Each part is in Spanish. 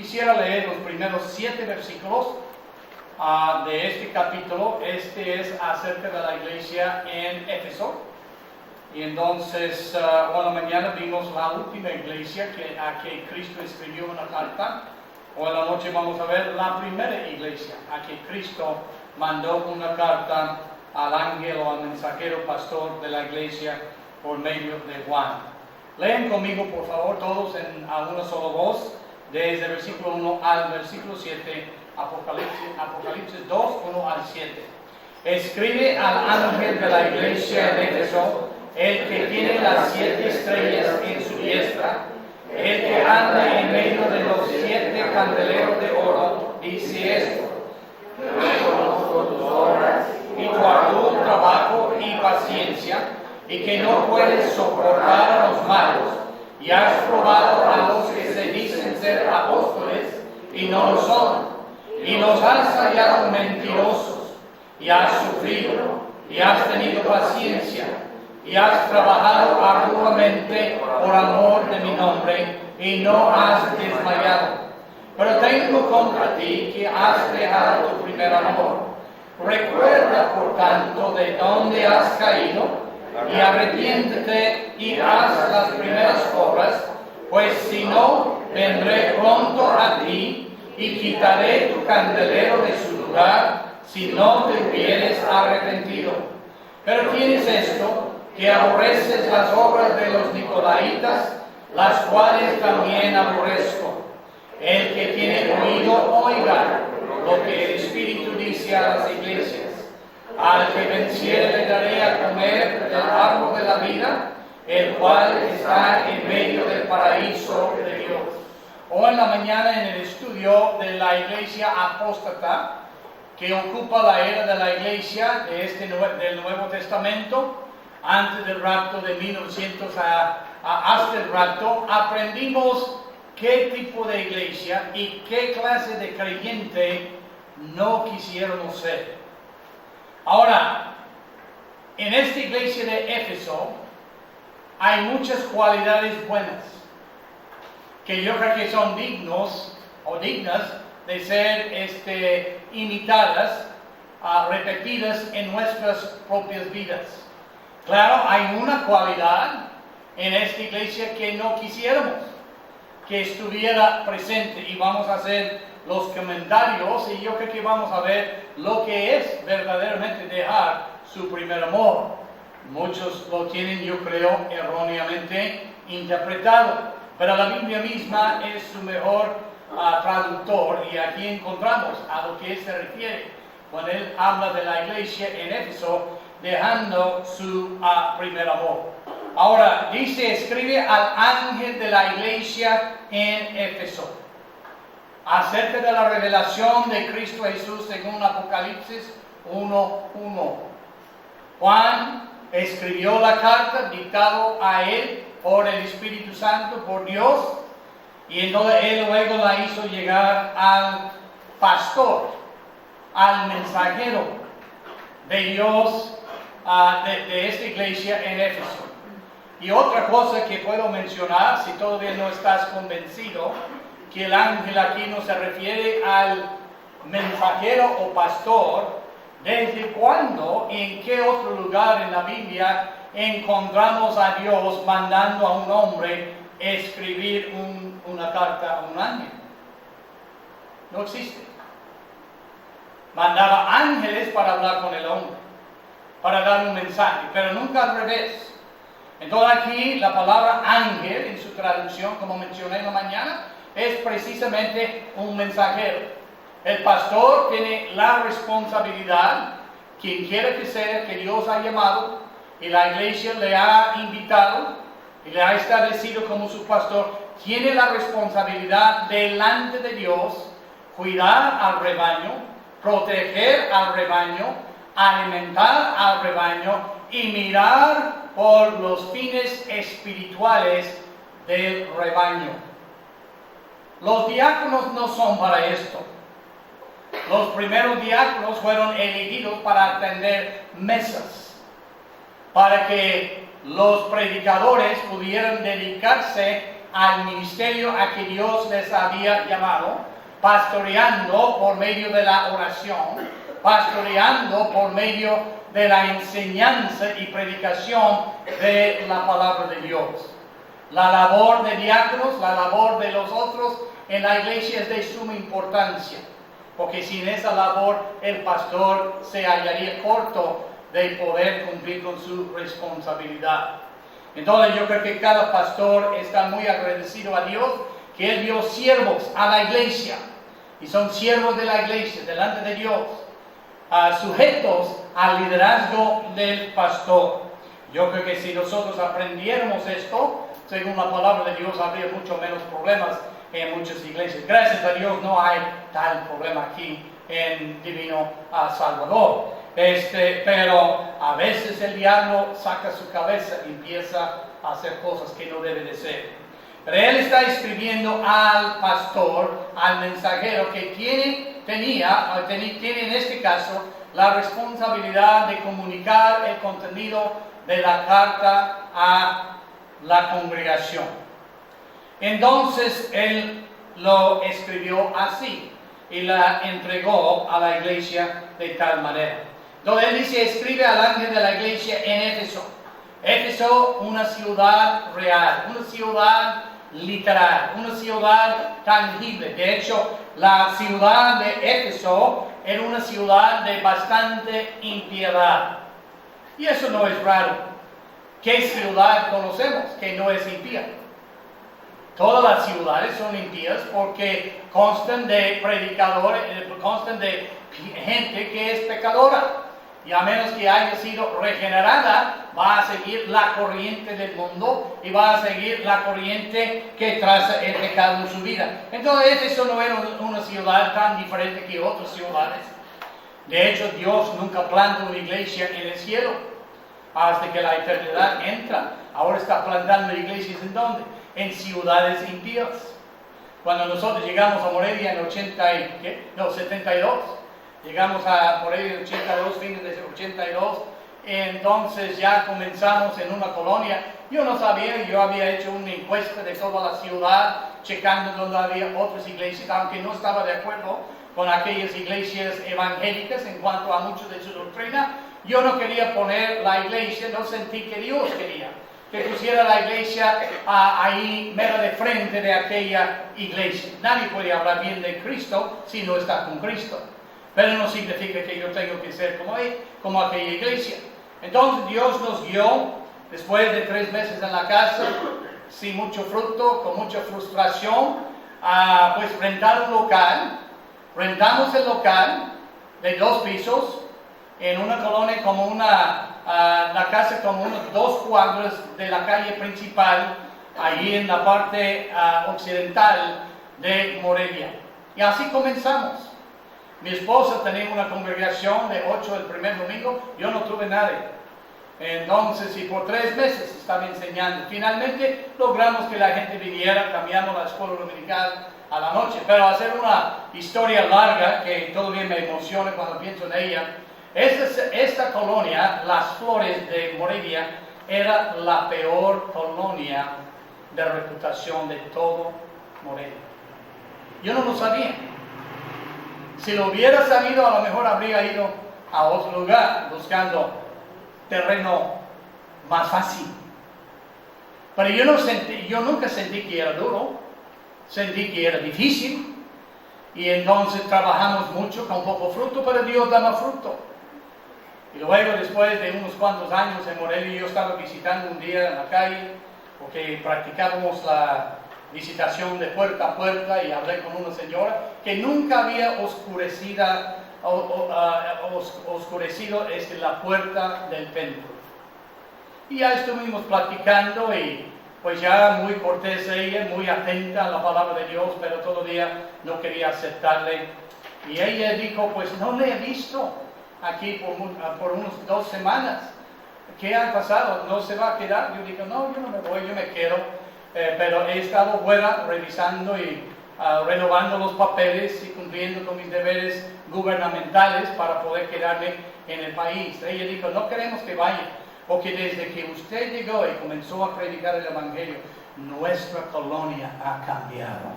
quisiera leer los primeros 7 versículos de este capítulo. Este es acerca de la iglesia en Éfeso. Y entonces, mañana vimos la última iglesia a que Cristo escribió una carta. Hoy en la noche vamos a ver la primera iglesia a que Cristo mandó una carta al ángel o al mensajero pastor de la iglesia por medio de Juan. Lean conmigo, por favor, todos a una sola voz, desde el versículo 1 al versículo 7, Apocalipsis 2, 1 al 7. Escribe al ángel de la iglesia de Éfeso, el que tiene las 7 estrellas en su diestra, el que anda en medio de los 7 candeleros de oro, dice esto: yo conozco tus obras y tu arduo trabajo y paciencia, y que no puedes soportar a los malos, y has probado a los que se dicen ser apóstoles y no lo son, y los has hallado mentirosos, y has sufrido, y has tenido paciencia, y has trabajado arduamente por amor de mi nombre, y no has desmayado. Pero tengo contra ti que has dejado tu primer amor. Recuerda, por tanto, de dónde has caído, y arrepiéntete y haz las primeras obras, pues si no, vendré pronto a ti y quitaré tu candelero de su lugar, si no te hubieres arrepentido. Pero tienes esto, que aborreces las obras de los nicolaítas, las cuales también aborrezco. El que tiene oído, oiga lo que el Espíritu dice a las iglesias. Al que venciere le daré a comer del árbol de la vida, el cual está en medio del paraíso de Dios. Hoy en la mañana, en el estudio de la iglesia apóstata, que ocupa la era de la iglesia del Nuevo Testamento, antes del rapto de 1900 hasta el rapto, aprendimos qué tipo de iglesia y qué clase de creyente no quisiéramos ser. Ahora, en esta iglesia de Éfeso hay muchas cualidades buenas que yo creo que son dignas de ser imitadas, repetidas en nuestras propias vidas. Claro, hay una cualidad en esta iglesia que no quisiéramos que estuviera presente, y vamos a hacer los comentarios y yo creo que vamos a ver lo que es verdaderamente dejar su primer amor. Muchos lo tienen, yo creo, erróneamente interpretado, pero la Biblia misma es su mejor traductor, y aquí encontramos a lo que se refiere cuando él habla de la iglesia en Éfeso dejando su primer amor. Ahora dice, escribe al ángel de la iglesia en Éfeso acerca de la revelación de Cristo Jesús según Apocalipsis 1:1. Juan escribió la carta dictado a él por el Espíritu Santo, por Dios, y entonces él luego la hizo llegar al pastor, al mensajero de Dios de esta iglesia en Éfeso. Y otra cosa que puedo mencionar, si todavía no estás convencido, que el ángel aquí no se refiere al mensajero o pastor. ¿Desde cuándo, en qué otro lugar en la Biblia encontramos a Dios mandando a un hombre escribir una carta a un ángel? No existe. Mandaba ángeles para hablar con el hombre, para dar un mensaje, pero nunca al revés. Entonces aquí la palabra ángel, en su traducción, como mencioné en la mañana, es precisamente un mensajero. El pastor tiene la responsabilidad, quien quiera que sea, que Dios ha llamado, y la iglesia le ha invitado, y le ha establecido como su pastor, tiene la responsabilidad delante de Dios, cuidar al rebaño, proteger al rebaño, alimentar al rebaño, y mirar por los fines espirituales del rebaño. Los diáconos no son para esto. Los primeros diáconos fueron elegidos para atender mesas, para que los predicadores pudieran dedicarse al ministerio a que Dios les había llamado, pastoreando por medio de la oración, pastoreando por medio de la enseñanza y predicación de la palabra de Dios. La labor de diáconos, la labor de los otros en la iglesia es de suma importancia, porque sin esa labor el pastor se hallaría corto de poder cumplir con su responsabilidad. Entonces yo creo que cada pastor está muy agradecido a Dios que Él dio siervos a la iglesia, y son siervos de la iglesia delante de Dios, sujetos al liderazgo del pastor. Yo creo que si nosotros aprendiéramos esto, según la palabra de Dios, habría mucho menos problemas en muchas iglesias. Gracias a Dios no hay tal problema aquí en Divino Salvador. Pero a veces el diablo saca su cabeza y empieza a hacer cosas que no debe de ser. Pero él está escribiendo al pastor, al mensajero que tiene en este caso la responsabilidad de comunicar el contenido de la carta a la congregación. Entonces él lo escribió así y la entregó a la iglesia de tal manera. Donde él dice, escribe al ángel de la iglesia en Éfeso. Éfeso, una ciudad real, una ciudad literal, una ciudad tangible. De hecho, la ciudad de Éfeso era una ciudad de bastante impiedad. Y eso no es raro. ¿Qué ciudad conocemos que no es impía? Todas las ciudades son impías porque constan de predicadores, constan de gente que es pecadora. Y a menos que haya sido regenerada, va a seguir la corriente del mundo y va a seguir la corriente que traza el pecado en su vida. Entonces, eso no era una ciudad tan diferente que otras ciudades. De hecho, Dios nunca planta una iglesia en el cielo hasta que la eternidad entra. Ahora está plantando iglesias ¿en dónde? En ciudades impías. Cuando nosotros llegamos a Morelia en 72, llegamos a Morelia en 82, fines de 82, entonces ya comenzamos en una colonia. Yo no sabía, yo había hecho una encuesta de toda la ciudad, checando donde había otras iglesias, aunque no estaba de acuerdo con aquellas iglesias evangélicas en cuanto a mucho de su doctrina. Yo no quería poner la iglesia, no sentí que Dios quería que pusiera la iglesia ahí mera de frente de aquella iglesia. Nadie puede hablar bien de Cristo si no está con Cristo. Pero no significa que yo tengo que ser como aquella iglesia. Entonces Dios nos guió, después de 3 meses en la casa, sin mucho fruto, con mucha frustración, pues rentar un local. Rentamos el local de 2 pisos, en una colonia como la casa como unos 2 cuadras de la calle principal, allí en la parte occidental de Morelia. Y así comenzamos. Mi esposa tenía una congregación de 8 el primer domingo, yo no tuve nadie. Entonces, y por 3 meses estaba enseñando. Finalmente logramos que la gente viniera, cambiamos la escuela dominical a la noche. Pero hacer una historia larga, que todavía me emociona cuando pienso en ella, esta colonia, Las Flores de Morelia, era la peor colonia de reputación de todo Morelia. Yo no lo sabía. Si lo hubiera sabido, a lo mejor habría ido a otro lugar buscando terreno más fácil. Pero yo nunca sentí que era duro, sentí que era difícil. Y entonces trabajamos mucho con poco fruto, pero Dios da más fruto. Y luego, después de unos cuantos años en Morelia, yo estaba visitando un día en la calle, porque practicábamos la visitación de puerta a puerta, y hablé con una señora que nunca había oscurecido la puerta del templo. Y ya estuvimos platicando, y pues ya muy cortés ella, muy atenta a la palabra de Dios, pero todavía no quería aceptarle. Y ella dijo, pues no le he visto aquí por unos 2 semanas. ¿Qué ha pasado? ¿No se va a quedar? Yo digo, no, yo no me voy, yo me quedo. Pero he estado fuera revisando y renovando los papeles y cumpliendo con mis deberes gubernamentales para poder quedarme en el país. Ella dijo, no queremos que vaya, porque desde que usted llegó y comenzó a predicar el Evangelio, nuestra colonia ha cambiado.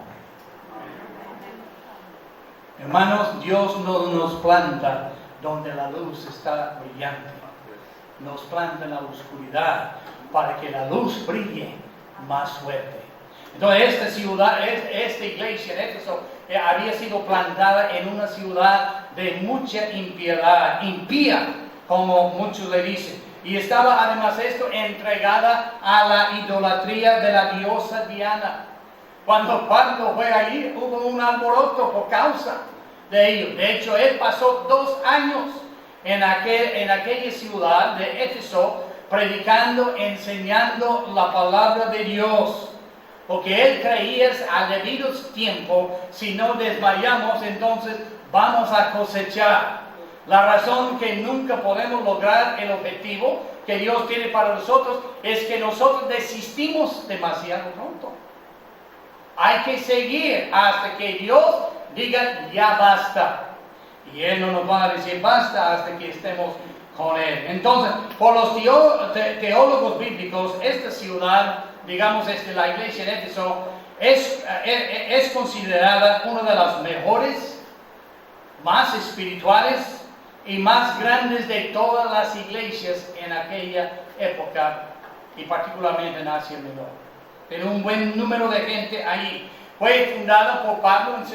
Hermanos, Dios no nos planta donde la luz está brillante. Nos planta en la oscuridad para que la luz brille más fuerte. Entonces esta ciudad, esta iglesia en Éfeso había sido plantada en una ciudad de mucha impiedad, impía, como muchos le dicen. Y estaba además esto entregada a la idolatría de la diosa Diana. Cuando Pablo fue allí hubo un alboroto por causa de ello. De hecho, él pasó 2 años en aquella ciudad de Éfeso predicando, enseñando la palabra de Dios. Porque él creía al debido tiempo, si no desmayamos, entonces vamos a cosechar. La razón que nunca podemos lograr el objetivo que Dios tiene para nosotros es que nosotros desistimos demasiado pronto. Hay que seguir hasta que Dios diga ya basta. Y Él no nos va a decir basta hasta que estemos con Él. Entonces, por los teólogos bíblicos, esta ciudad, digamos, la iglesia de Éfeso, es considerada una de las mejores, más espirituales y más grandes de todas las iglesias en aquella época, y particularmente en Asia Menor. Tiene un buen número de gente ahí. Fue fundada por Pablo en su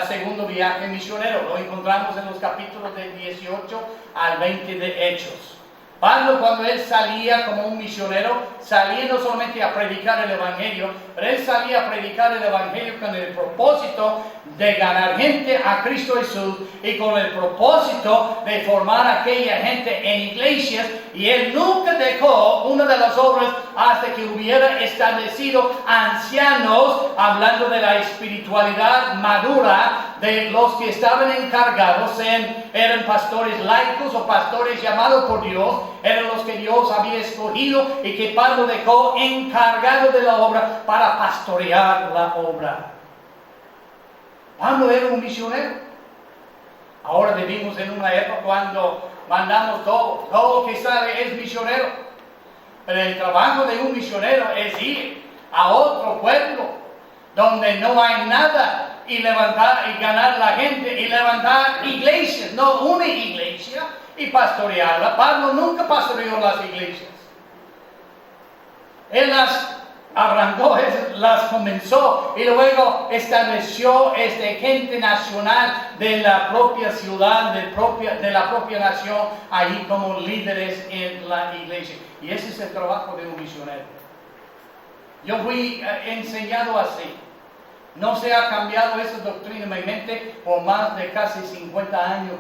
segundo viaje misionero. Lo encontramos en los capítulos del 18 al 20 de Hechos. Pablo, cuando él salía como un misionero, salía no solamente a predicar el Evangelio, pero él salía a predicar el Evangelio con el propósito de ganar gente a Cristo Jesús y con el propósito de formar a aquella gente en iglesias, y él nunca dejó una de las obras hasta que hubiera establecido ancianos, hablando de la espiritualidad madura de los que estaban encargados, eran pastores laicos o pastores llamados por Dios, eran los que Dios había escogido y que Pablo dejó encargado de la obra para pastorear la obra. Pablo era un misionero. Ahora vivimos en una época cuando mandamos todo que sale es misionero. Pero el trabajo de un misionero es ir a otro pueblo donde no hay nada y levantar y ganar la gente y levantar iglesias, no una iglesia, y pastorearla. Pablo nunca pastoreó las iglesias. Él las arrancó, las comenzó y luego estableció gente nacional de la propia ciudad, de la propia nación, ahí como líderes en la iglesia. Y ese es el trabajo de un misionero. Yo fui enseñado así. No se ha cambiado esa doctrina en mi mente por más de casi 50 años.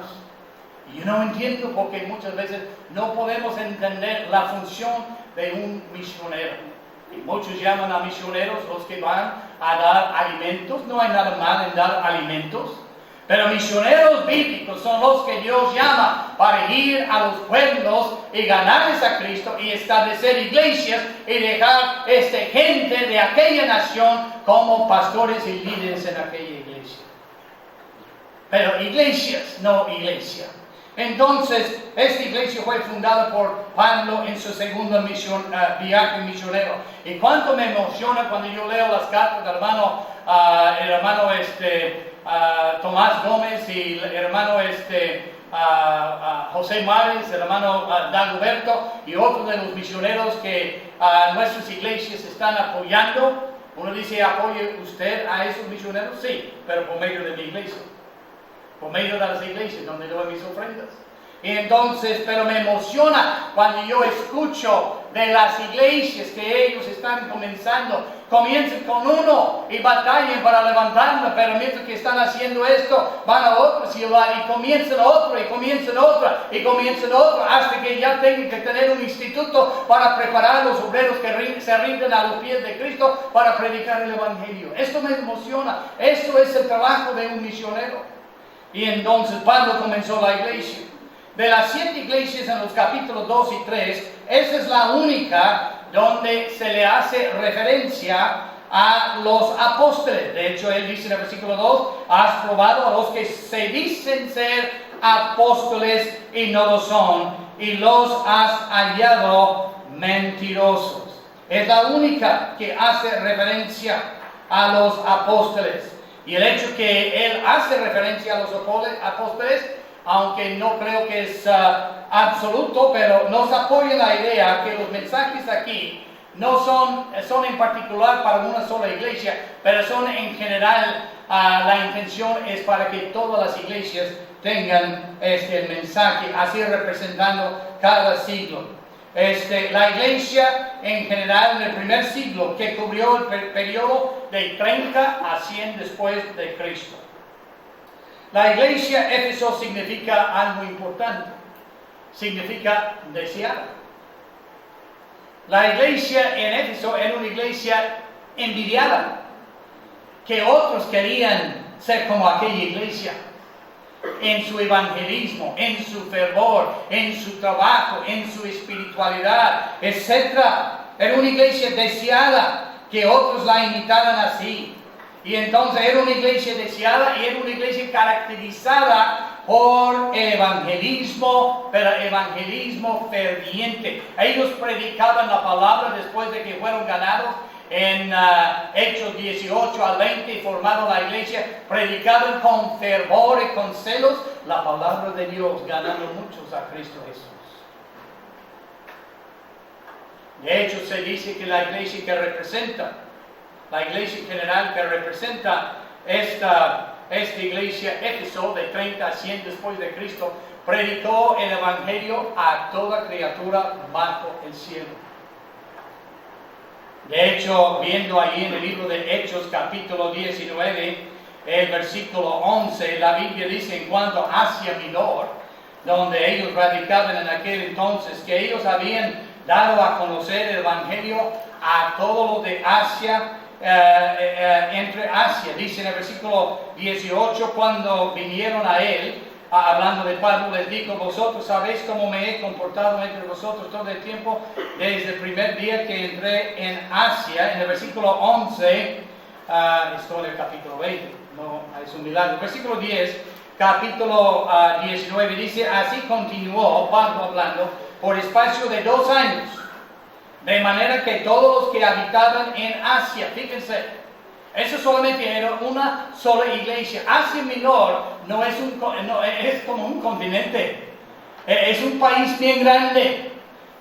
Y yo no entiendo porque muchas veces no podemos entender la función de un misionero. Y muchos llaman a misioneros los que van a dar alimentos. No hay nada mal en dar alimentos. Pero misioneros bíblicos son los que Dios llama para ir a los pueblos y ganarles a Cristo y establecer iglesias y dejar gente de aquella nación como pastores y líderes en aquella iglesia. Pero iglesias, no iglesia. Entonces, esta iglesia fue fundada por Pablo en su segundo viaje misionero. Y cuánto me emociona cuando yo leo las cartas del hermano Tomás Gómez y el hermano José Mares, el hermano Dagoberto y otros de los misioneros que nuestras iglesias están apoyando. Uno dice, ¿apoya usted a esos misioneros? Sí, pero por medio de mi iglesia. Por medio de las iglesias donde doy mis ofrendas. Y entonces, pero me emociona cuando yo escucho de las iglesias que ellos están comenzando. Comienzan con uno y batallan para levantarlo, pero mientras que están haciendo esto, van a otra ciudad y comienzan otro y comienzan otra y comienzan otro, hasta que ya tengan que tener un instituto para preparar a los obreros que se rinden a los pies de Cristo para predicar el Evangelio. Esto me emociona. Esto es el trabajo de un misionero. Y entonces Pablo comenzó la iglesia. De las 7 iglesias en los capítulos 2 y 3, esa es la única donde se le hace referencia a los apóstoles. De hecho, él dice en el versículo 2, has probado a los que se dicen ser apóstoles y no lo son, y los has hallado mentirosos. es la única que hace referencia a los apóstoles. Y el hecho que él hace referencia a los apóstoles, aunque no creo que es absoluto, pero nos apoya la idea que los mensajes aquí no son en particular para una sola iglesia, pero son en general, la intención es para que todas las iglesias tengan el mensaje, así representando cada siglo. La iglesia en general en el primer siglo, que cubrió el periodo de 30 a 100 después de Cristo. La iglesia Éfeso significa algo importante, significa deseada. La iglesia en Éfeso era una iglesia envidiada, que otros querían ser como aquella iglesia, en su evangelismo, en su fervor, en su trabajo, en su espiritualidad, etc. Era una iglesia deseada, que otros la imitaran así. Y entonces era una iglesia deseada y era una iglesia caracterizada por el evangelismo, pero evangelismo ferviente. Ellos predicaban la palabra después de que fueron ganados en Hechos 18 al 20 y formaron la iglesia. Predicaban con fervor y con celos la palabra de Dios, ganando muchos a Cristo Jesús. De hecho, se dice que la iglesia que representa, la iglesia general que representa esta iglesia Éfeso de 30 a 100 después de Cristo, predicó el evangelio a toda criatura bajo el cielo. De hecho, viendo allí en el libro de Hechos capítulo 19, el versículo 11, la Biblia dice en cuanto a Asia Menor, donde ellos radicaban en aquel entonces, que ellos habían dado a conocer el evangelio a todo lo de Asia, entre Asia. Dice en el versículo 18, cuando vinieron a él, hablando de Pablo, les dijo: vosotros sabéis cómo me he comportado entre vosotros todo el tiempo, desde el primer día que entré en Asia. En el versículo 11, esto en el capítulo 20, no es un milagro. Versículo 10, capítulo 19, dice: así continuó Pablo hablando por espacio de 2 años, de manera que todos los que habitaban en Asia, fíjense, eso solamente era una sola iglesia. Asia Menor no es como un continente, es un país bien grande,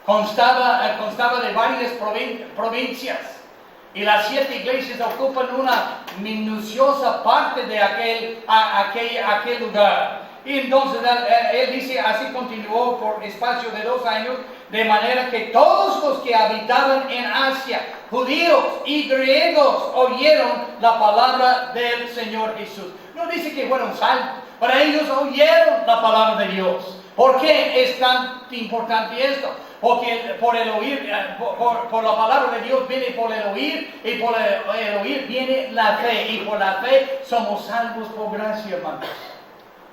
constaba de varias provincias, y las 7 iglesias ocupan una minuciosa parte de aquel lugar. Y entonces él dice: así continuó por espacio de 2 años, de manera que todos los que habitaban en Asia, judíos y griegos, oyeron la palabra del Señor Jesús. No dice que fueron salvos, pero ellos oyeron la palabra de Dios. ¿Por qué es tan importante esto? Porque por el oír, por la palabra de Dios viene por el oír, y por el oír viene la fe, y por la fe somos salvos por gracia, hermanos.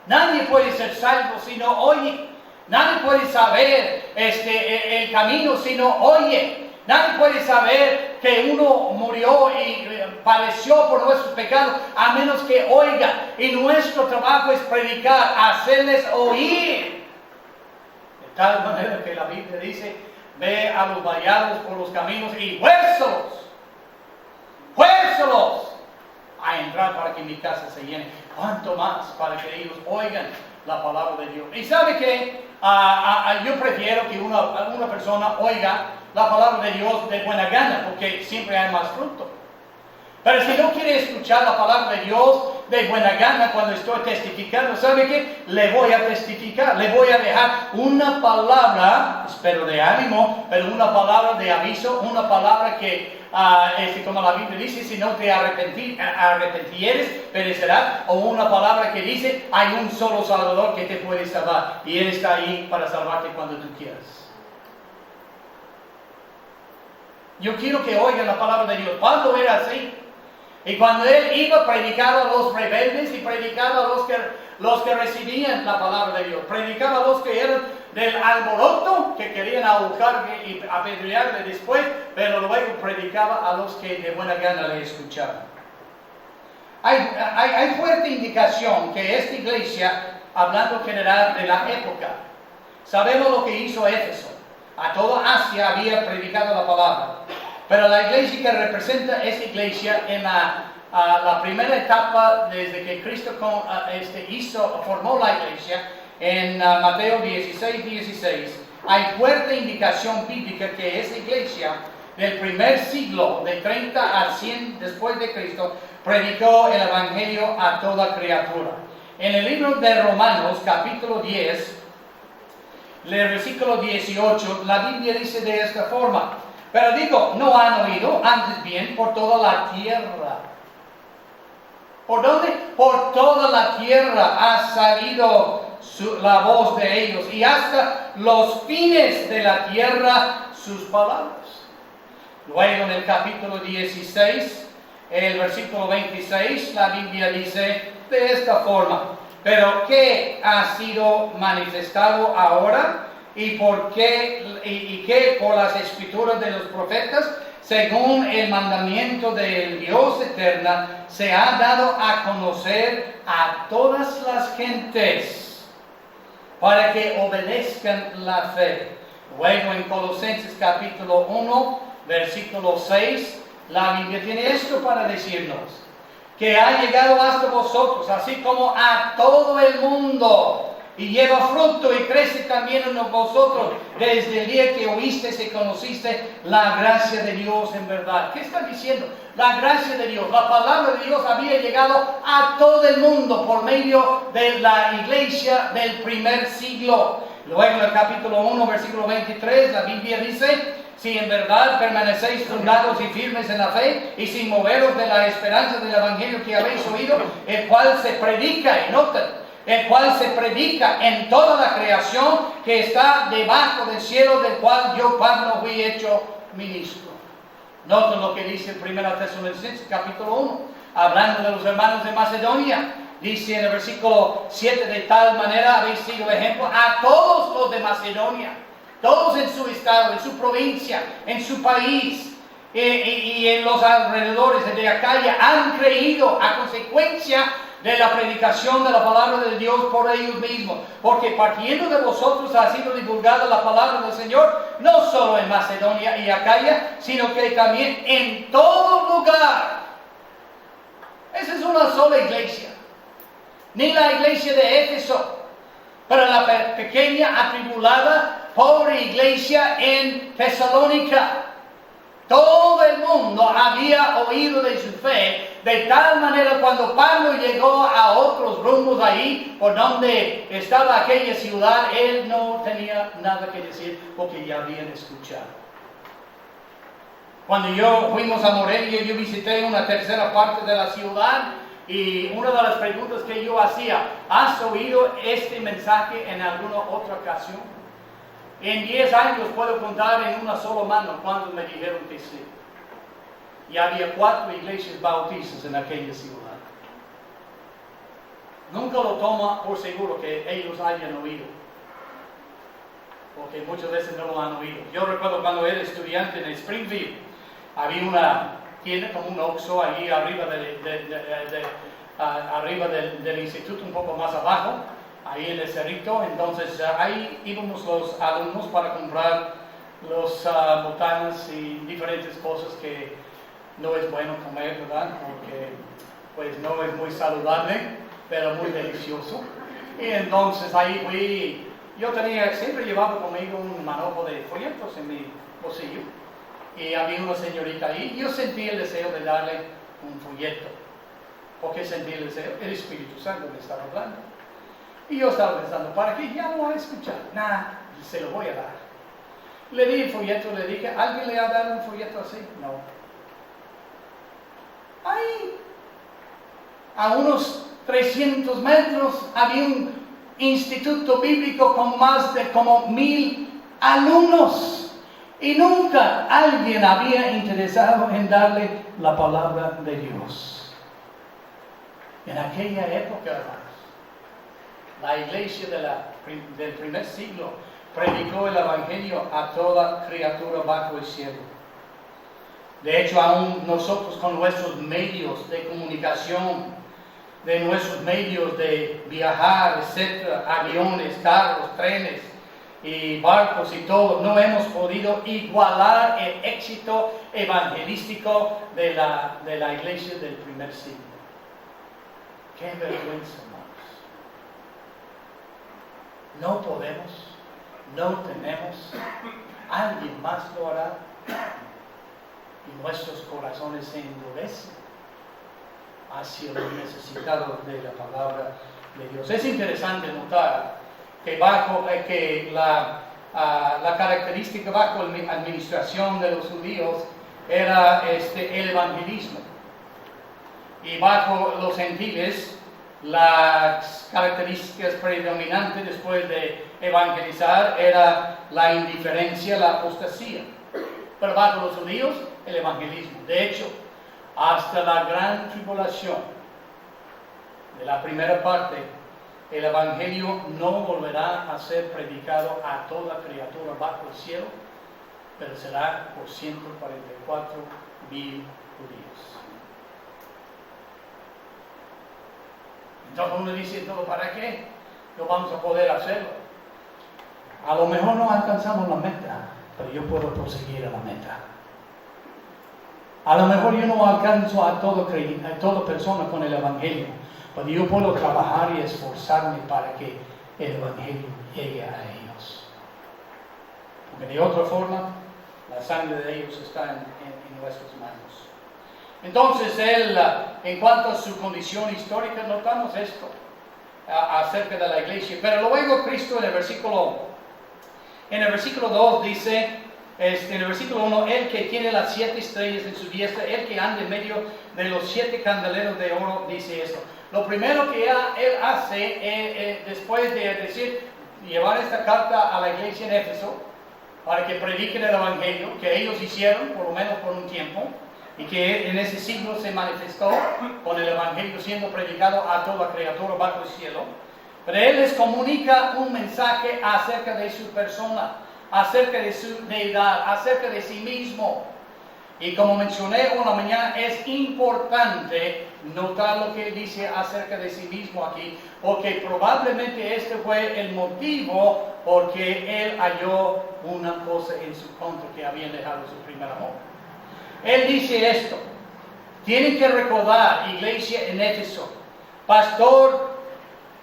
Nadie puede ser salvo si no oye. Nadie puede saber el camino si no oye. Nadie puede saber que uno murió y padeció por nuestros pecados a menos que oiga. Y nuestro trabajo es predicar, hacerles oír. De tal manera que la Biblia dice: ve a los vallados por los caminos y fuérzalos a entrar para que mi casa se llene. ¿Cuánto más para que ellos oigan la palabra de Dios? Y sabe que yo prefiero que una persona oiga la palabra de Dios de buena gana, porque siempre hay más fruto. Pero si no quiere escuchar la palabra de Dios de buena gana cuando estoy testificando, ¿sabe qué? Le voy a testificar, le voy a dejar una palabra, espero de ánimo, pero una palabra de aviso, una palabra que, como la Biblia dice, si no te arrepentieres, perecerás, o una palabra que dice: hay un solo Salvador que te puede salvar, y Él está ahí para salvarte cuando tú quieras. Yo quiero que oigan la palabra de Dios. Pablo era así. Y cuando él iba, predicaba a los rebeldes y predicaba a los que recibían la palabra de Dios. Predicaba a los que eran del alboroto, que querían ahorcarle y apedrearle después, pero luego predicaba a los que de buena gana le escuchaban. Hay fuerte indicación que esta iglesia, hablando en general de la época, sabemos lo que hizo Éfeso. A toda Asia había predicado la palabra. Pero la iglesia que representa esa iglesia en la primera etapa desde que Cristo formó la iglesia, en Mateo 16, hay fuerte indicación bíblica que esa iglesia del primer siglo, de 30 a 100 después de Cristo, predicó el evangelio a toda criatura. En el libro de Romanos, capítulo 10, el versículo 18, la Biblia dice de esta forma: pero digo, no han oído, antes bien por toda la tierra. ¿Por dónde? Por toda la tierra ha salido la voz de ellos, y hasta los fines de la tierra sus palabras. Luego en el capítulo 16, el versículo 26, la Biblia dice de esta forma: pero ¿qué ha sido manifestado ahora? ¿Y por qué? ¿Y qué? Por las escrituras de los profetas, según el mandamiento del Dios eterna, se ha dado a conocer a todas las gentes, para que obedezcan la fe. Luego en Colosenses capítulo 1, versículo 6, la Biblia tiene esto para decirnos: que ha llegado hasta vosotros, así como a todo el mundo, y lleva fruto y crece también en vosotros, desde el día que oísteis y conociste la gracia de Dios en verdad. ¿Qué está diciendo? La gracia de Dios, la palabra de Dios había llegado a todo el mundo por medio de la iglesia del primer siglo. Luego en el capítulo 1, versículo 23, la Biblia dice: si en verdad permanecéis fundados y firmes en la fe, y sin moveros de la esperanza del evangelio que habéis oído, el cual se predica, y noten, el cual se predica en toda la creación que está debajo del cielo, del cual yo, Pablo, fui hecho ministro. Noten lo que dice en 1 Tesalonicenses capítulo 1, hablando de los hermanos de Macedonia. Dice en el versículo 7: de tal manera habéis sido ejemplo a todos los de Macedonia, todos en su estado, en su provincia, en su país, y en los alrededores de Acaya han creído a consecuencia de la predicación de la palabra de Dios por ellos mismos, porque partiendo de vosotros ha sido divulgada la palabra del Señor, no solo en Macedonia y Acaya, sino que también en todo lugar. Esa es una sola iglesia, ni la iglesia de Éfeso, pero la pequeña, atribulada, pobre iglesia en Tesalónica. Todo el mundo había oído de su fe, de tal manera cuando Pablo llegó a otros rumbos ahí, por donde estaba aquella ciudad, él no tenía nada que decir porque ya habían escuchado. Cuando fuimos a Morelia, yo visité una tercera parte de la ciudad, y una de las preguntas que yo hacía: ¿has oído este mensaje en alguna otra ocasión? En 10 años puedo contar en una sola mano cuando me dijeron que sí. Y había 4 iglesias bautistas en aquella ciudad. Nunca lo toma por seguro que ellos hayan oído, porque muchas veces no lo han oído. Yo recuerdo cuando era estudiante en Springfield, había una tienda como un Oxxo ahí arriba del instituto, un poco más abajo, ahí en el cerrito. Entonces ahí íbamos los alumnos para comprar los botanas y diferentes cosas que no es bueno comer, ¿verdad? Porque pues no es muy saludable, pero muy delicioso. Y entonces ahí fui. Yo siempre llevaba conmigo un manojo de folletos en mi bolsillo, y había una señorita ahí, y yo sentí el deseo de darle un folleto. ¿Por qué sentí el deseo? El Espíritu Santo me estaba hablando. Y yo estaba pensando: ¿para qué? Ya lo va a escuchar. Nada, se lo voy a dar. Le di el folleto, le dije: ¿alguien le ha dado un folleto así? No. Ahí, a unos 300 metros, había un instituto bíblico con más de como 1000 alumnos. Y nunca alguien había interesado en darle la palabra de Dios. En aquella época, la iglesia del primer siglo predicó el evangelio a toda criatura bajo el cielo. De hecho, aún nosotros, con nuestros medios de comunicación, de nuestros medios de viajar, etcétera, aviones, carros, trenes y barcos y todo, no hemos podido igualar el éxito evangelístico de la iglesia del primer siglo. ¡Qué vergüenza, hermanos! No podemos, no tenemos, alguien más lo hará y nuestros corazones se endurecen hacia lo necesitado de la palabra de Dios. Es interesante notar que la característica bajo la administración de los judíos era el evangelismo, y bajo los gentiles las características predominantes después de evangelizar era la indiferencia, la apostasía, pero bajo los judíos el evangelismo. De hecho, hasta la gran tribulación de la primera parte, el evangelio no volverá a ser predicado a toda criatura bajo el cielo, pero será por 144,000 judíos. Entonces uno dice, ¿todo para qué? No vamos a poder hacerlo. A lo mejor no alcanzamos la meta, pero yo puedo proseguir a la meta. A lo mejor yo no alcanzo a toda persona con el evangelio, pero yo puedo trabajar y esforzarme para que el evangelio llegue a ellos. Porque de otra forma, la sangre de ellos está en nuestras manos. Entonces, en cuanto a su condición histórica, notamos esto acerca de la iglesia. Pero luego Cristo en el versículo 2 dice, en el versículo 1, el que tiene las 7 estrellas en su diestra, el que anda en medio de los 7 candeleros de oro, dice esto. Lo primero que él hace, después de llevar esta carta a la iglesia en Éfeso, para que prediquen el evangelio, que ellos hicieron, por lo menos por un tiempo, y que en ese siglo se manifestó con el evangelio siendo predicado a toda criatura bajo el cielo. Pero él les comunica un mensaje acerca de su persona, acerca de su deidad, acerca de sí mismo. Y como mencioné una mañana, es importante notar lo que él dice acerca de sí mismo aquí, porque probablemente este fue el motivo porque él halló una cosa en su contra, que habían dejado su primer amor. Él dice esto: tienen que recordar, iglesia en Éfeso, pastor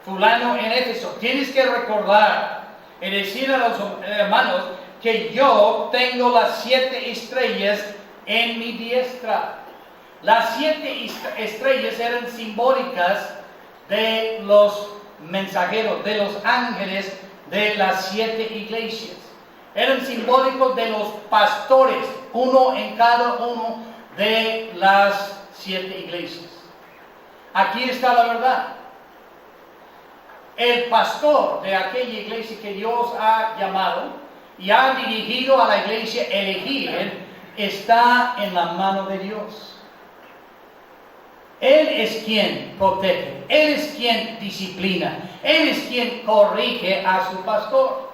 fulano en Éfeso, tienes que recordar y decir a los hermanos que yo tengo las 7 estrellas en mi diestra. Las 7 estrellas eran simbólicas de los mensajeros, de los ángeles de las 7 iglesias. Eran simbólicos de los pastores, uno en cada uno de las 7 iglesias. Aquí está la verdad. El pastor de aquella iglesia que Dios ha llamado y ha dirigido a la iglesia elegida está en la mano de Dios. Él es quien protege, Él es quien disciplina, Él es quien corrige a su pastor.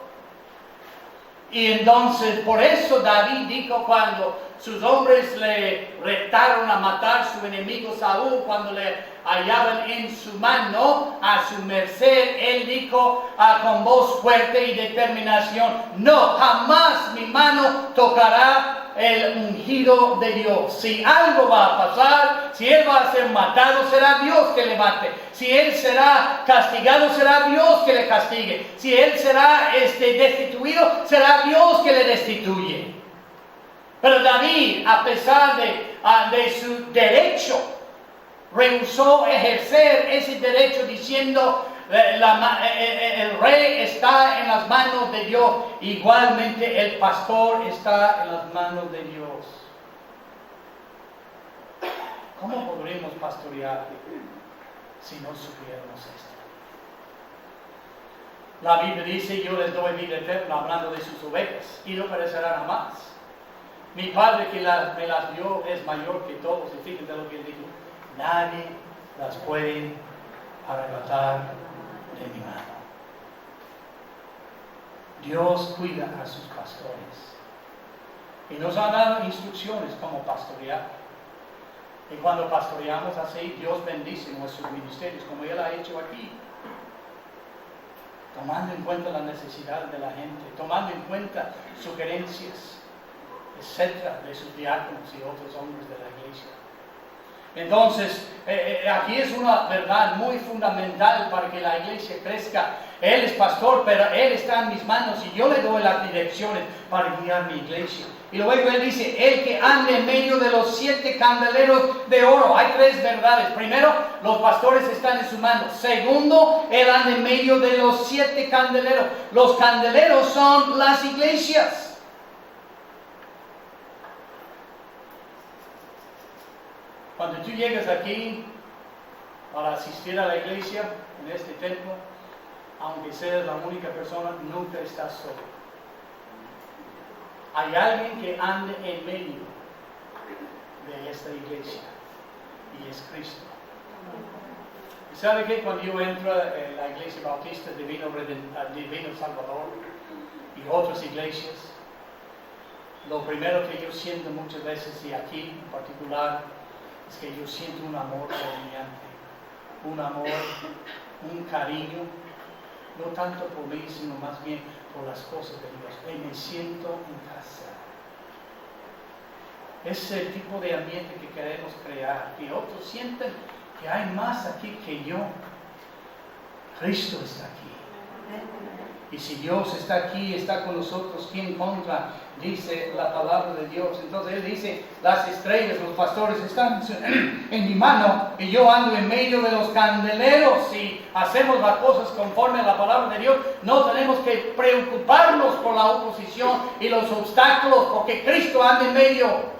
Y entonces, por eso David dijo, cuando sus hombres le retaron a matar a su enemigo Saúl, cuando le hallaban en su mano a su merced, él dijo con voz fuerte y determinación: no, jamás mi mano tocará el ungido de Dios. Si algo va a pasar, si él va a ser matado, será Dios que le mate. Si él será castigado, será Dios que le castigue. Si él será destituido, será Dios que le destituye. Pero David, a pesar de su derecho, rehusó ejercer ese derecho diciendo: el rey está en las manos de Dios. Igualmente el pastor está en las manos de Dios. ¿Cómo podríamos pastorear si no supiéramos esto? La Biblia dice: yo les doy vida eterna, hablando de sus ovejas, y no perecerán jamás. Mi Padre que me las dio es mayor que todos. Y fíjense lo que él dijo: nadie las puede arrebatar de mi mano. Dios cuida a sus pastores y nos ha dado instrucciones como pastorear. Y cuando pastoreamos así, Dios bendice nuestros ministerios, como Él ha hecho aquí. tomando en cuenta la necesidad de la gente, tomando en cuenta sugerencias, etcétera, de sus diáconos y otros hombres de la iglesia. Entonces, aquí es una verdad muy fundamental para que la iglesia crezca. Él es pastor, pero Él está en mis manos y yo le doy las direcciones para guiar mi iglesia. Y luego Él dice, el que ande en medio de los 7 candeleros de oro. Hay 3 verdades. Primero, los pastores están en su mano. Segundo, Él anda en medio de los 7 candeleros. Los candeleros son las iglesias. Cuando tú llegas aquí para asistir a la iglesia, en este templo, aunque seas la única persona, nunca estás solo. Hay alguien que ande en medio de esta iglesia y es Cristo. ¿Y sabe qué? Cuando yo entro en la iglesia bautista Divino Salvador y otras iglesias, lo primero que yo siento muchas veces, y aquí en particular, es que yo siento un amor predominante, un amor, un cariño, no tanto por mí, sino más bien por las cosas de Dios. Y me siento en casa. Es el tipo de ambiente que queremos crear, que otros sienten que hay más aquí que yo. Cristo está aquí. Y si Dios está aquí, está con nosotros, ¿quién contra? Dice la palabra de Dios. Entonces Él dice, las estrellas, los pastores están en mi mano y yo ando en medio de los candeleros. Si hacemos las cosas conforme a la palabra de Dios, no tenemos que preocuparnos por la oposición y los obstáculos, porque Cristo anda en medio.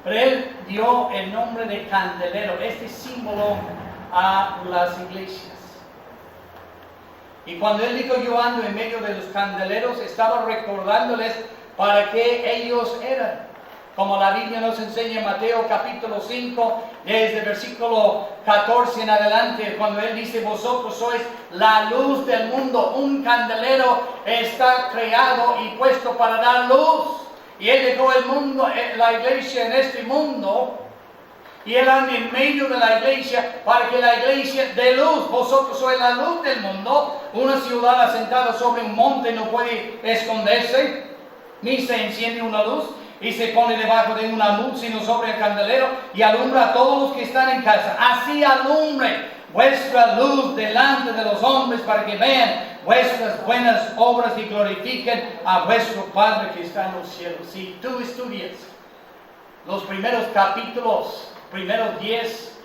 Pero Él dio el nombre de candelero, este símbolo a las iglesias. Y cuando Él dijo yo ando en medio de los candeleros, estaba recordándoles para qué ellos eran. Como la Biblia nos enseña en Mateo capítulo 5, desde el versículo 14 en adelante, cuando Él dice, vosotros sois la luz del mundo. Un candelero está creado y puesto para dar luz. Y Él dejó el mundo, la iglesia en este mundo, y Él anda en medio de la iglesia para que la iglesia dé luz. Vosotros sois la luz del mundo. Una ciudad asentada sobre un monte no puede esconderse, ni se enciende una luz y se pone debajo de una luz, sino sobre el candelero y alumbra a todos los que están en casa. Así alumbre vuestra luz delante de los hombres para que vean vuestras buenas obras y glorifiquen a vuestro Padre que está en los cielos. Si tú estudias los primeros capítulos, primeros 10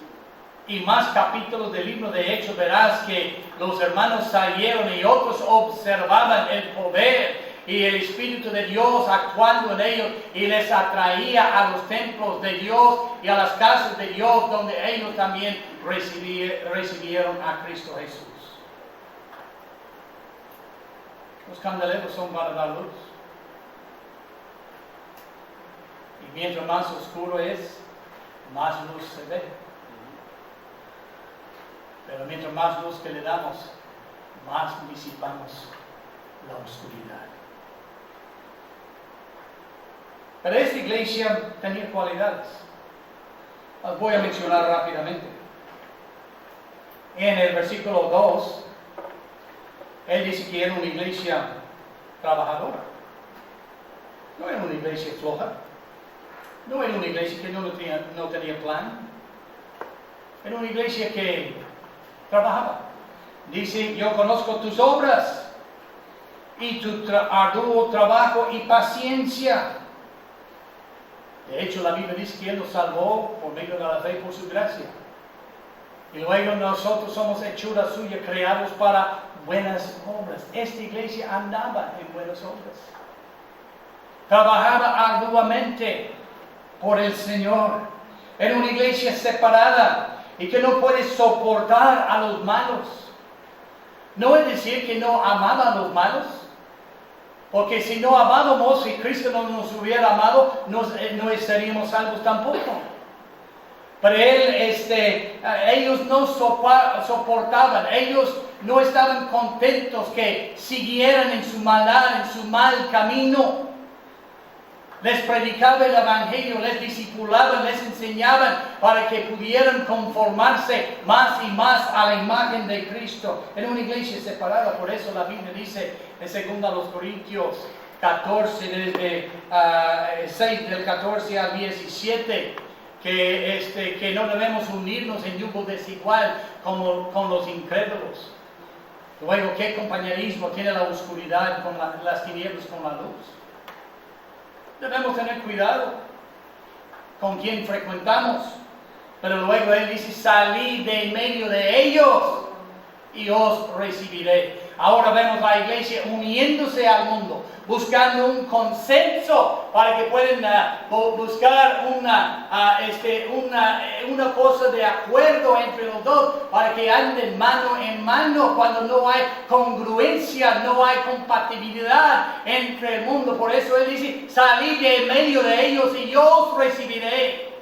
y más capítulos del libro de Hechos, verás que los hermanos salieron y otros observaban el poder y el Espíritu de Dios actuando en ellos y les atraía a los templos de Dios y a las casas de Dios donde ellos también recibieron a Cristo Jesús. Los candeleros son para dar luz. Y mientras más oscuro es, más luz se ve. Pero mientras más luz que le damos, más disipamos la oscuridad. Pero esta iglesia tenía cualidades. Las voy a mencionar rápidamente. En el versículo 2, Él dice que era una iglesia trabajadora. No era una iglesia floja. No era una iglesia que no tenía plan. Era una iglesia que trabajaba. Dice, yo conozco tus obras y tu arduo trabajo y paciencia. De hecho, la Biblia dice que Él nos salvó por medio de la fe por su gracia. Y luego nosotros somos hechura suya, creados para buenas obras. Esta iglesia andaba en buenas obras. Trabajaba arduamente por el Señor. Era una iglesia separada y que no puede soportar a los malos. No es decir que no amaba a los malos, porque si no amábamos, si Cristo no nos hubiera amado, no estaríamos salvos tampoco. Pero ellos no soportaban, ellos no estaban contentos que siguieran en su maldad, en su mal camino. les predicaba el Evangelio, les discipulaban, les enseñaban para que pudieran conformarse más y más a la imagen de Cristo. Era una iglesia separada, por eso la Biblia dice en 2 Corintios 14, desde 6 del 14 al 17, que no debemos unirnos en yugo desigual como con los incrédulos. Luego, ¿qué compañerismo tiene la oscuridad con las tinieblas con la luz? Debemos tener cuidado con quien frecuentamos. Pero luego Él dice, salid de en medio de ellos y os recibiré. Ahora vemos la iglesia uniéndose al mundo, buscando un consenso para que puedan buscar una cosa de acuerdo entre los dos, para que anden mano en mano cuando no hay congruencia, no hay compatibilidad entre el mundo. Por eso Él dice, salid de en medio de ellos y yo os recibiré.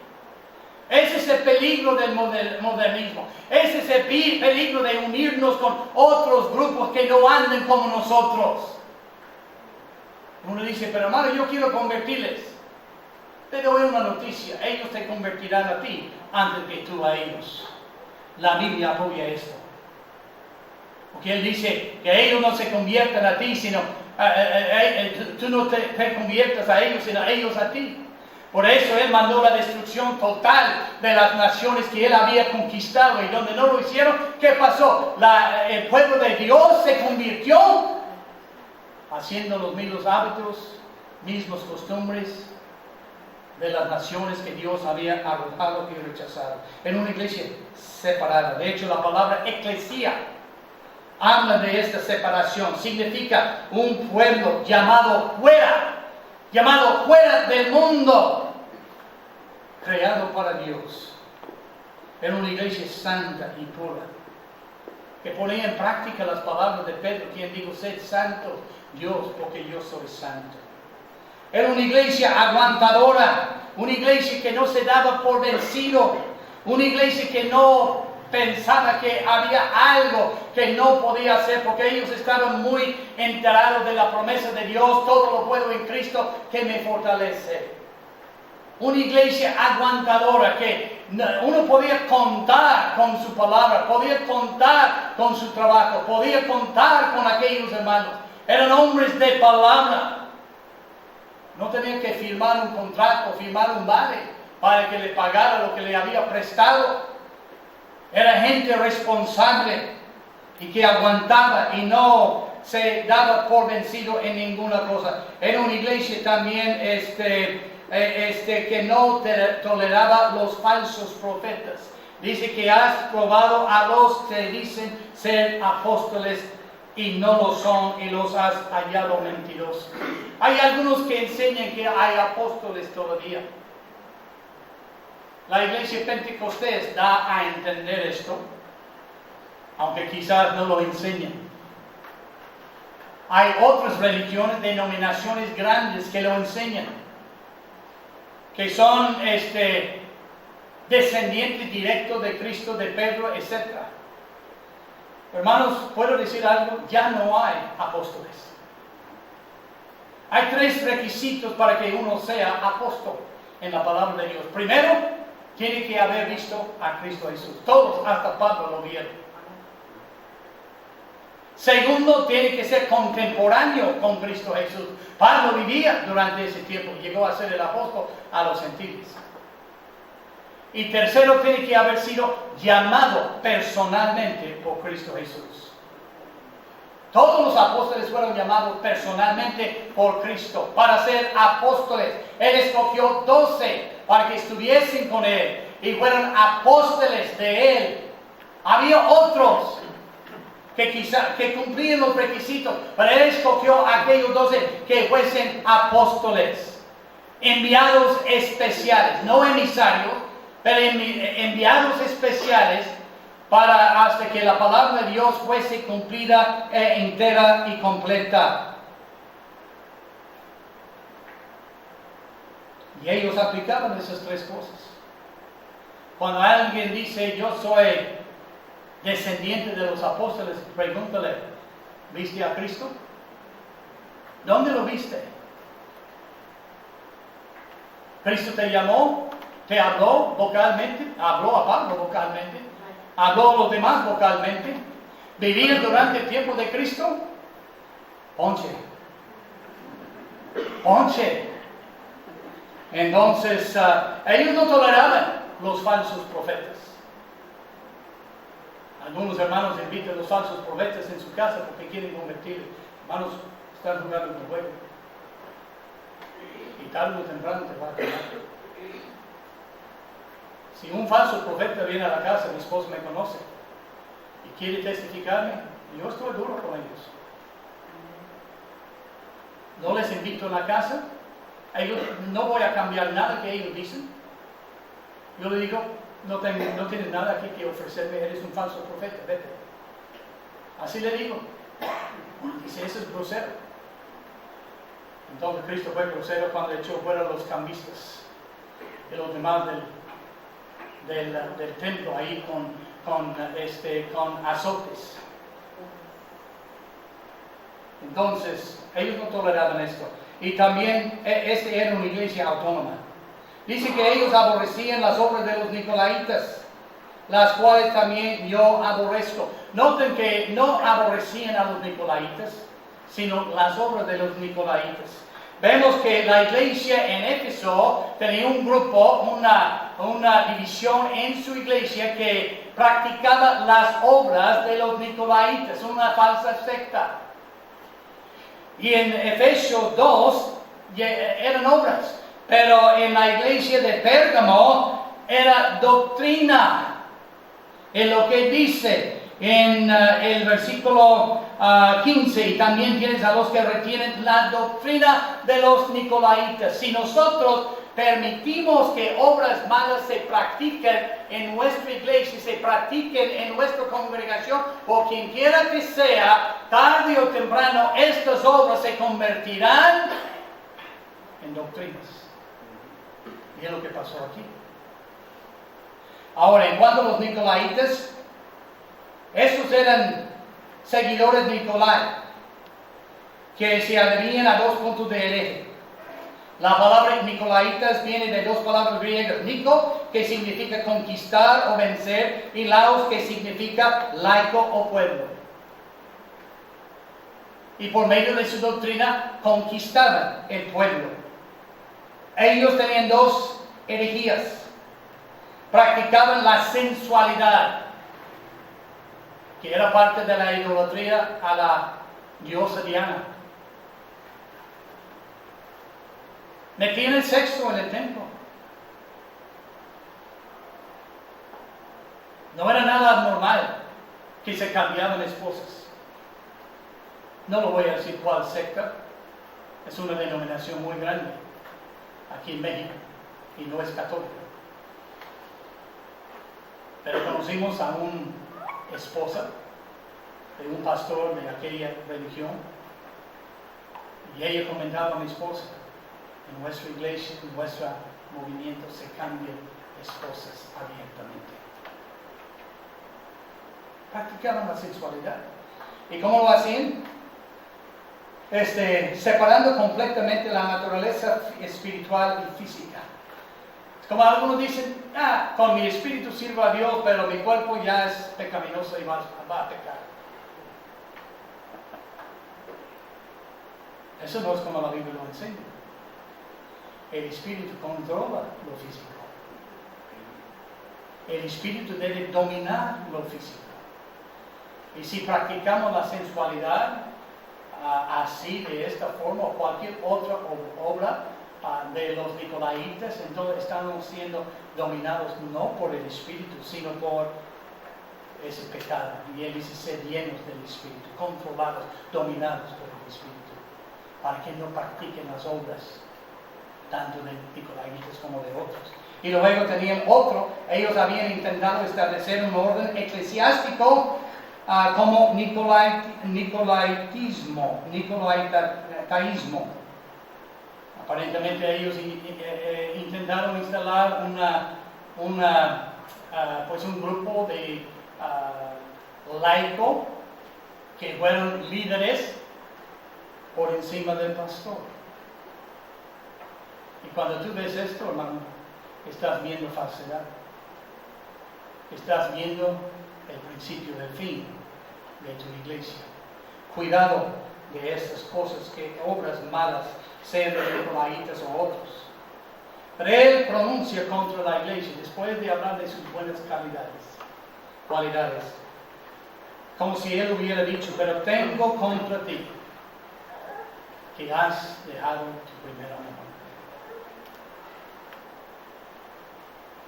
Ese es el peligro del modernismo. Ese es el peligro de unirnos con otros grupos que no anden como nosotros. Uno dice, pero hermano, yo quiero convertirles. Te doy una noticia, ellos te convertirán a ti antes que tú a ellos. La Biblia apoya esto. Porque Él dice que ellos no se conviertan a ti, sino tú no te conviertas a ellos, sino ellos a ti. Por eso Él mandó la destrucción total de las naciones que Él había conquistado, y donde no lo hicieron, ¿qué pasó? El pueblo de Dios se convirtió haciendo los mismos hábitos, mismas costumbres de las naciones que Dios había arrojado y rechazado. En una iglesia separada. De hecho, la palabra eclesia habla de esta separación. Significa un pueblo llamado fuera del mundo, creado para Dios. Era una iglesia santa y pura, que ponía en práctica las palabras de Pedro, quien dijo, sed santos, Dios, porque yo soy santo. Era una iglesia aguantadora, una iglesia que no se daba por vencido, una iglesia que no pensaba que había algo que no podía hacer, porque ellos estaban muy enterados de la promesa de Dios, todo lo puedo en Cristo que me fortalece. Una iglesia aguantadora, que uno podía contar con su palabra, podía contar con su trabajo, podía contar con aquellos hermanos. Eran hombres de palabra. No tenían que firmar un contrato, firmar un vale para que le pagara lo que le había prestado. Era gente responsable y que aguantaba y no se daba por vencido en ninguna cosa. Era una iglesia también que no toleraba los falsos profetas. Dice que has probado a los que dicen ser apóstoles y no lo son, y los has hallado mentirosos. Hay algunos que enseñan que hay apóstoles todavía. La iglesia Pentecostés da a entender esto, aunque quizás no lo enseñen. Hay otras religiones, denominaciones grandes que lo enseñan, que son descendientes directos de Cristo, de Pedro, etc. Hermanos, ¿puedo decir algo? Ya no hay apóstoles. Hay 3 requisitos para que uno sea apóstol en la palabra de Dios. Primero, tiene que haber visto a Cristo Jesús. Todos, hasta Pablo, lo vieron. Segundo, tiene que ser contemporáneo con Cristo Jesús. Pablo vivía durante ese tiempo, llegó a ser el apóstol a los gentiles. Y tercero, tiene que haber sido llamado personalmente por Cristo Jesús. Todos los apóstoles fueron llamados personalmente por Cristo para ser apóstoles. Él escogió 12 para que estuviesen con Él y fueron apóstoles de Él. Había otros que cumplían los requisitos, pero Él escogió a aquellos 12 que fuesen apóstoles, enviados especiales, no emisarios, pero enviados especiales para hasta que la palabra de Dios fuese cumplida entera y completa. Y ellos aplicaban esas 3 cosas. Cuando alguien dice, yo soy descendiente de los apóstoles, pregúntale, ¿viste a Cristo? ¿Dónde lo viste? Cristo te llamó, te habló vocalmente, habló a Pablo vocalmente, habló a los demás vocalmente. Vivir durante el tiempo de Cristo, ponche. Entonces, ellos no toleraban los falsos profetas. Algunos hermanos invitan a los falsos profetas en su casa porque quieren convertir. Hermanos, están jugando un juego. Y tarde o temprano te va a quedar. Si un falso profeta viene a la casa, mi esposo me conoce y quiere testificarme, yo estoy duro con ellos. No les invito a la casa, no voy a cambiar nada que ellos dicen. Yo le digo, no tienes nada aquí que ofrecerme, eres un falso profeta, vete. Así le digo. Dice, eso es grosero. Entonces Cristo fue grosero cuando echó fuera los cambistas y los demás del templo ahí con azotes. Entonces, ellos no toleraban esto. Y también, era una iglesia autónoma. Dice que ellos aborrecían las obras de los nicolaitas, las cuales también yo aborrezco. Noten que no aborrecían a los nicolaitas, sino las obras de los nicolaitas. Vemos que la iglesia en Éfeso tenía un grupo, una división en su iglesia que practicaba las obras de los nicolaitas, una falsa secta. Y en Efesios 2 eran obras, pero en la iglesia de Pérgamo era doctrina. En lo que dice en el versículo 15, y también tienes a los que retienen la doctrina de los nicolaitas. Si nosotros permitimos que obras malas se practiquen en nuestra iglesia, se practiquen en nuestra congregación, o quien quiera que sea, tarde o temprano estas obras se convertirán en doctrinas. Y es lo que pasó aquí. Ahora, en cuanto a los nicolaitas, estos eran seguidores de Nicolai, que se adherían a dos puntos de hereje. La palabra nicolaitas viene de dos palabras griegas: Nico, que significa conquistar o vencer, y laos, que significa laico o pueblo. Y por medio de su doctrina conquistaban el pueblo. Ellos tenían dos herejías. Practicaban la sensualidad, que era parte de la idolatría a la diosa Diana. Metían el sexo en el templo. No era nada normal que se cambiaban esposas. No lo voy a decir cuál secta. Es una denominación muy grande aquí en México y no es católica. Pero conocimos a una esposa de un pastor de aquella religión, y ella comentaba a mi esposa: en nuestra iglesia, en nuestro movimiento se cambian esposas abiertamente. Practicaban la sensualidad. ¿Y cómo lo hacían? Separando completamente la naturaleza espiritual y física. Como algunos dicen, con mi espíritu sirvo a Dios, pero mi cuerpo ya es pecaminoso y va a pecar. Eso no es como la Biblia lo enseña. El espíritu controla lo físico. El espíritu debe dominar lo físico. Y si practicamos la sensualidad así, de esta forma, o cualquier otra obra de los nicolaitas, entonces estamos siendo dominados no por el espíritu, sino por ese pecado. Y él dice: ser llenos del espíritu, controlados, dominados por el espíritu, para que no practiquen las obras tanto de nicolaitas como de otros. Y luego tenían otro. Ellos habían intentado establecer un orden eclesiástico como nicolaitismo. Aparentemente ellos intentaron instalar un grupo de laicos que fueron líderes por encima del pastor. Y cuando tú ves esto, hermano, estás viendo falsedad. Estás viendo el principio del fin de tu iglesia. Cuidado de estas cosas, que obras malas, sean de nicolaitas o otros. Pero él pronuncia contra la iglesia después de hablar de sus buenas cualidades. Como si él hubiera dicho, pero tengo contra ti que has dejado tu primer amor.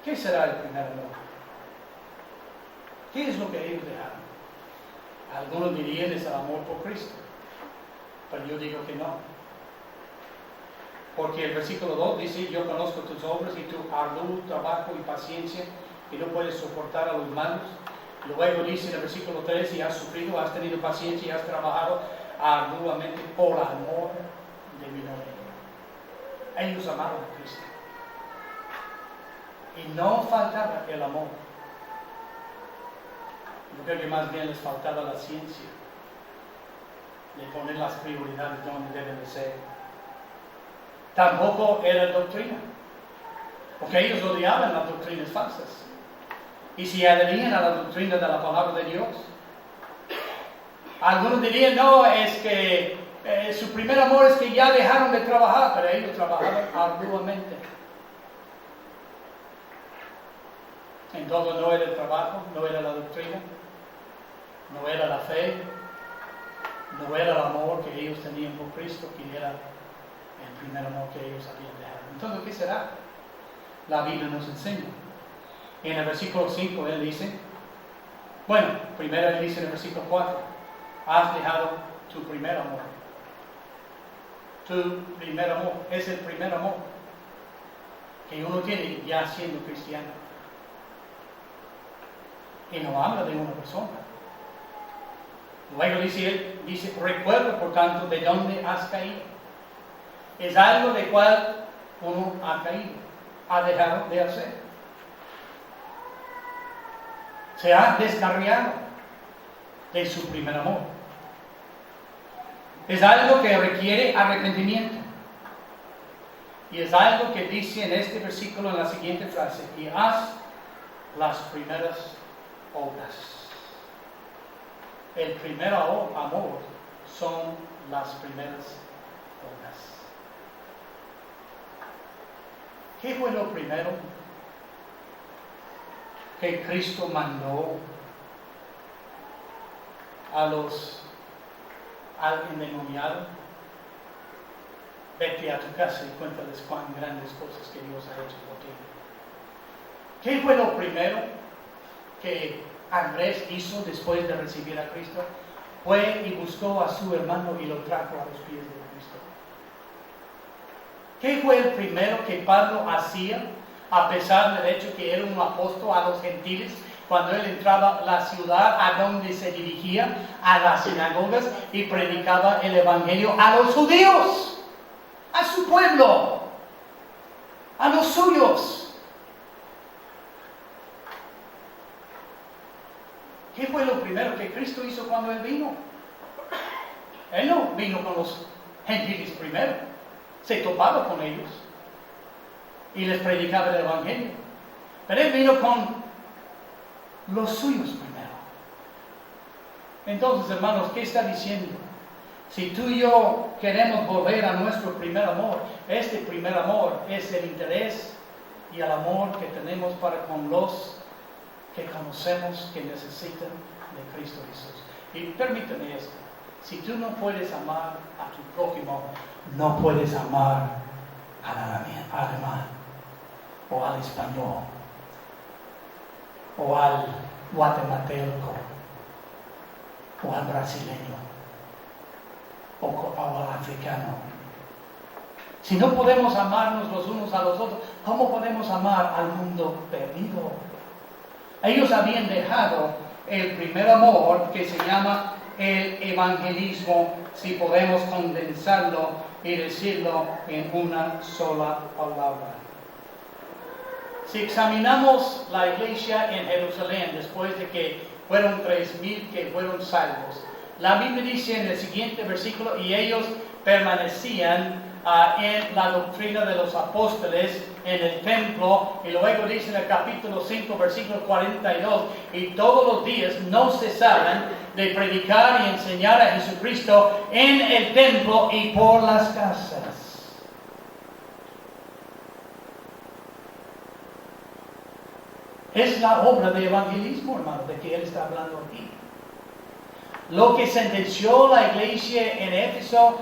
¿Qué será el primer amor? ¿Qué es lo que ellos dejaron? Algunos dirían es el amor por Cristo, pero yo digo que no. Porque el versículo 2 dice, yo conozco tus obras y tu arduo trabajo y paciencia, y no puedes soportar a los malos. Luego dice en el versículo 3, y has sufrido, has tenido paciencia y has trabajado arduamente por amor de mi nombre. Ellos amaron a Cristo. Y no faltaba el amor. Yo creo que más bien les faltaba la ciencia de poner las prioridades donde deben de ser. Tampoco era doctrina, porque ellos odiaban las doctrinas falsas y se adherían a la doctrina de la palabra de Dios. Algunos dirían, no, es que su primer amor es que ya dejaron de trabajar, pero ellos trabajaban arduamente. En todo no era el trabajo, no era la doctrina, no era la fe, no era el amor que ellos tenían por Cristo, que era el primer amor que ellos habían dejado. Entonces, ¿qué será? La Biblia nos enseña. En el versículo 5 él dice, bueno, primero él dice en el versículo 4, has dejado tu primer amor. Tu primer amor es el primer amor que uno tiene ya siendo cristiano. Y no habla de una persona. Luego dice, recuerda por tanto de dónde has caído. Es algo de cual uno ha caído, ha dejado de hacer. Se ha descarriado de su primer amor. Es algo que requiere arrepentimiento. Y es algo que dice en este versículo, en la siguiente frase, y haz las primeras obras. El primer amor son las primeras obras. ¿Qué fue lo primero que Cristo mandó al endemoniado? Vete a tu casa y cuéntales cuán grandes cosas que Dios ha hecho por ti. ¿Qué fue lo primero que Andrés hizo después de recibir a Cristo? Fue y buscó a su hermano y lo trajo a los pies de Cristo. ¿Qué fue el primero que Pablo hacía, a pesar del hecho que era un apóstol a los gentiles, cuando él entraba a la ciudad a donde se dirigía, a las sinagogas, y predicaba el evangelio a los judíos, a su pueblo, a los suyos? ¿Qué fue lo primero que Cristo hizo cuando Él vino? Él no vino con los gentiles primero, se topaba con ellos y les predicaba el evangelio. Pero Él vino con los suyos primero. Entonces, hermanos, ¿qué está diciendo? Si tú y yo queremos volver a nuestro primer amor, este primer amor es el interés y el amor que tenemos para con los que conocemos que necesitan de Cristo Jesús. Y permíteme esto, si tú no puedes amar a tu prójimo, no puedes amar al alemán, o al español, o al guatemalteco, o al brasileño, o al africano. Si no podemos amarnos los unos a los otros, ¿cómo podemos amar al mundo perdido? Ellos habían dejado el primer amor, que se llama el evangelismo, si podemos condensarlo y decirlo en una sola palabra. Si examinamos la iglesia en Jerusalén, después de que fueron 3,000 que fueron salvos, la Biblia dice en el siguiente versículo, y ellos permanecían en la doctrina de los apóstoles en el templo, y luego dice en el capítulo 5, versículo 42, y todos los días no cesaban de predicar y enseñar a Jesucristo en el templo y por las casas. Es la obra de evangelismo, hermano, de que él está hablando aquí. Lo que sentenció la iglesia en Éfeso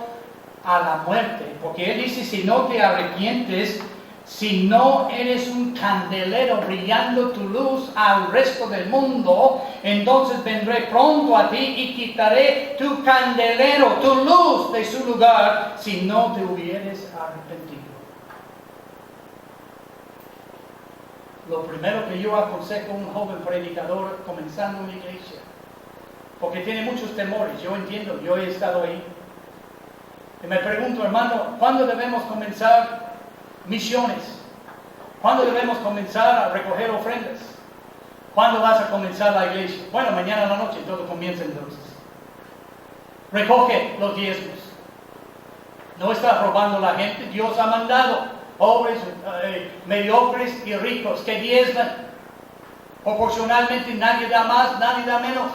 a la muerte, porque él dice, si no te arrepientes, si no eres un candelero brillando tu luz al resto del mundo, entonces vendré pronto a ti y quitaré tu candelero, tu luz de su lugar, si no te hubieres arrepentido. Lo primero que yo aconsejo a un joven predicador comenzando una iglesia, porque tiene muchos temores, yo entiendo, yo he estado ahí. Y me pregunto, hermano, ¿cuándo debemos comenzar misiones? ¿Cuándo debemos comenzar a recoger ofrendas? ¿Cuándo vas a comenzar la iglesia? Bueno, mañana a la noche todo comienza entonces. Recoge los diezmos. No estás robando la gente. Dios ha mandado pobres, mediocres y ricos que diezman. Proporcionalmente nadie da más, nadie da menos.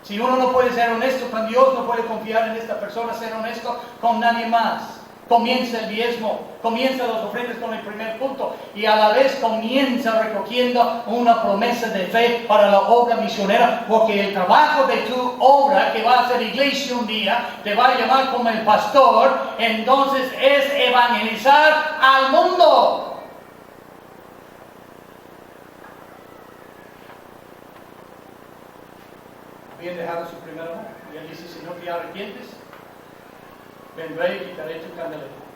Si uno no puede ser honesto con Dios, no puede confiar en esta persona, ser honesto con nadie más. Comienza el diezmo, comienza las ofrendas con el primer culto y a la vez comienza recogiendo una promesa de fe para la obra misionera, porque el trabajo de tu obra, que va a ser iglesia un día, te va a llamar como el pastor, entonces es evangelizar al mundo. Habían dejado su primer amor. Y él dice, si no te arrepientes, vendré y quitaré tu candelero.